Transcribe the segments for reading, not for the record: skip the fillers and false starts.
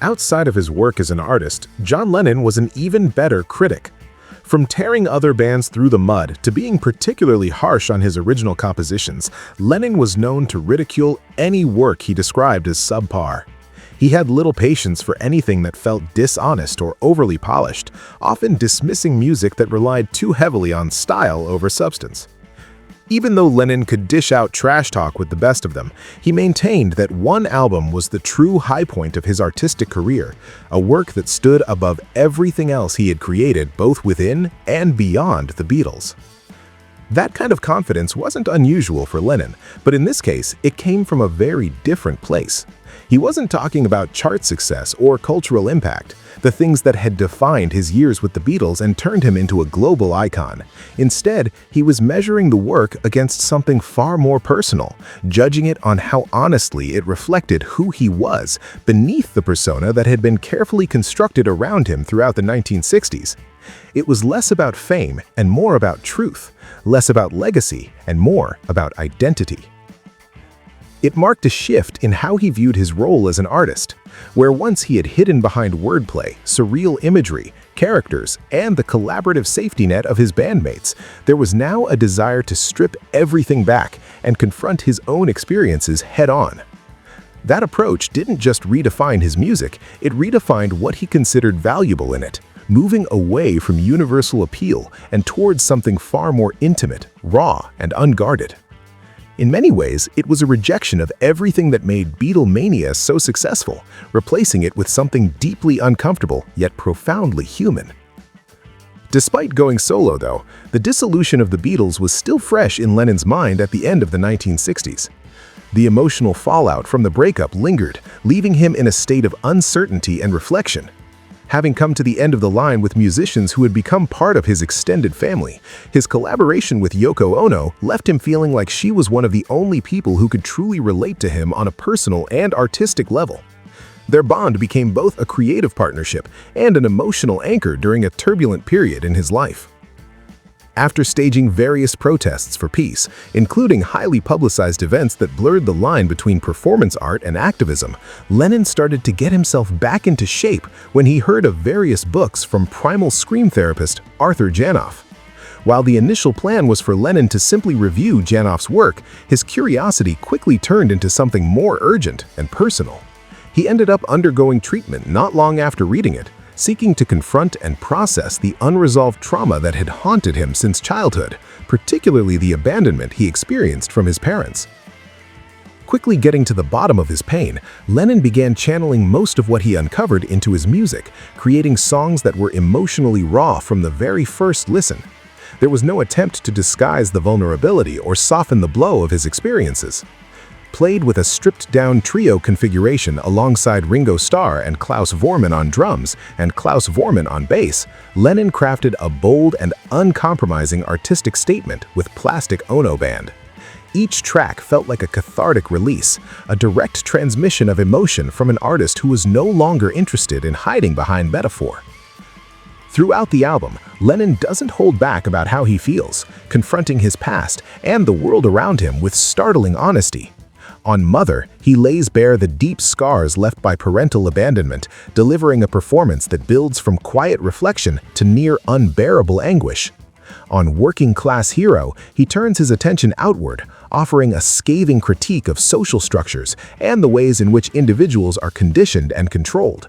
Outside of his work as an artist, John Lennon was an even better critic. From tearing other bands through the mud to being particularly harsh on his original compositions, Lennon was known to ridicule any work he described as subpar. He had little patience for anything that felt dishonest or overly polished, often dismissing music that relied too heavily on style over substance. Even though Lennon could dish out trash talk with the best of them, he maintained that one album was the true high point of his artistic career, a work that stood above everything else he had created both within and beyond the Beatles. That kind of confidence wasn't unusual for Lennon, but in this case, it came from a very different place. He wasn't talking about chart success or cultural impact, the things that had defined his years with the Beatles and turned him into a global icon. Instead, he was measuring the work against something far more personal, judging it on how honestly it reflected who he was beneath the persona that had been carefully constructed around him throughout the 1960s. It was less about fame and more about truth, less about legacy and more about identity. It marked a shift in how he viewed his role as an artist, where once he had hidden behind wordplay, surreal imagery, characters, and the collaborative safety net of his bandmates, there was now a desire to strip everything back and confront his own experiences head-on. That approach didn't just redefine his music, it redefined what he considered valuable in it, moving away from universal appeal and towards something far more intimate, raw, and unguarded. In many ways, it was a rejection of everything that made Beatlemania so successful, replacing it with something deeply uncomfortable yet profoundly human. Despite going solo, though, the dissolution of the Beatles was still fresh in Lennon's mind at the end of the 1960s. The emotional fallout from the breakup lingered, leaving him in a state of uncertainty and reflection. Having come to the end of the line with musicians who had become part of his extended family, his collaboration with Yoko Ono left him feeling like she was one of the only people who could truly relate to him on a personal and artistic level. Their bond became both a creative partnership and an emotional anchor during a turbulent period in his life. After staging various protests for peace, including highly publicized events that blurred the line between performance art and activism, Lennon started to get himself back into shape when he heard of various books from primal scream therapist Arthur Janov. While the initial plan was for Lennon to simply review Janov's work, his curiosity quickly turned into something more urgent and personal. He ended up undergoing treatment not long after reading it, seeking to confront and process the unresolved trauma that had haunted him since childhood, particularly the abandonment he experienced from his parents. Quickly getting to the bottom of his pain, Lennon began channeling most of what he uncovered into his music, creating songs that were emotionally raw from the very first listen. There was no attempt to disguise the vulnerability or soften the blow of his experiences. Played with a stripped-down trio configuration alongside Ringo Starr and Klaus Voormann on drums and Klaus Voormann on bass, Lennon crafted a bold and uncompromising artistic statement with Plastic Ono Band. Each track felt like a cathartic release, a direct transmission of emotion from an artist who was no longer interested in hiding behind metaphor. Throughout the album, Lennon doesn't hold back about how he feels, confronting his past and the world around him with startling honesty. On Mother, he lays bare the deep scars left by parental abandonment, delivering a performance that builds from quiet reflection to near unbearable anguish. On Working Class Hero, he turns his attention outward, offering a scathing critique of social structures and the ways in which individuals are conditioned and controlled.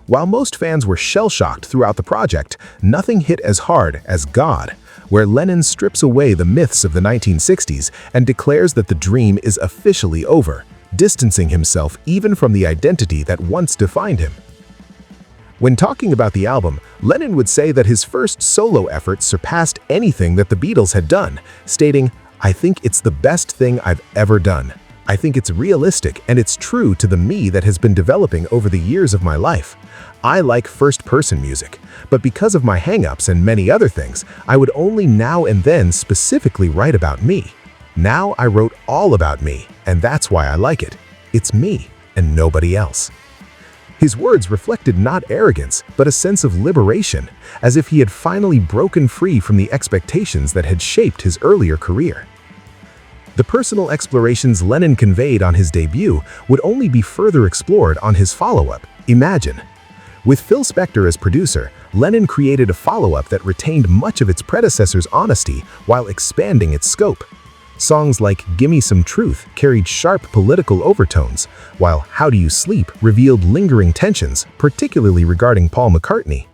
While most fans were shell-shocked throughout the project, nothing hit as hard as God, where Lennon strips away the myths of the 1960s and declares that the dream is officially over, distancing himself even from the identity that once defined him. When talking about the album, Lennon would say that his first solo effort surpassed anything that the Beatles had done, stating, "I think it's the best thing I've ever done. I think it's realistic and it's true to the me that has been developing over the years of my life. I like first-person music, but because of my hang-ups and many other things, I would only now and then specifically write about me. Now I wrote all about me, and that's why I like it. It's me and nobody else." His words reflected not arrogance, but a sense of liberation, as if he had finally broken free from the expectations that had shaped his earlier career. The personal explorations Lennon conveyed on his debut would only be further explored on his follow-up, Imagine. With Phil Spector as producer, Lennon created a follow-up that retained much of its predecessor's honesty while expanding its scope. Songs like Gimme Some Truth carried sharp political overtones, while How Do You Sleep revealed lingering tensions, particularly regarding Paul McCartney.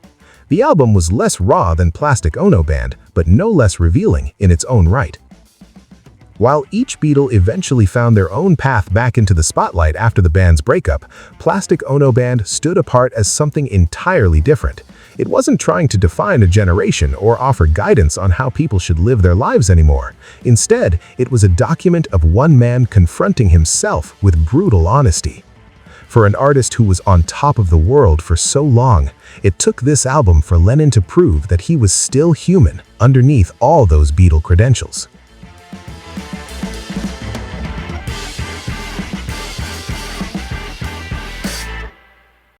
The album was less raw than Plastic Ono Band, but no less revealing in its own right. While each Beatle eventually found their own path back into the spotlight after the band's breakup, Plastic Ono Band stood apart as something entirely different. It wasn't trying to define a generation or offer guidance on how people should live their lives anymore. Instead, it was a document of one man confronting himself with brutal honesty. For an artist who was on top of the world for so long, it took this album for Lennon to prove that he was still human underneath all those Beatle credentials.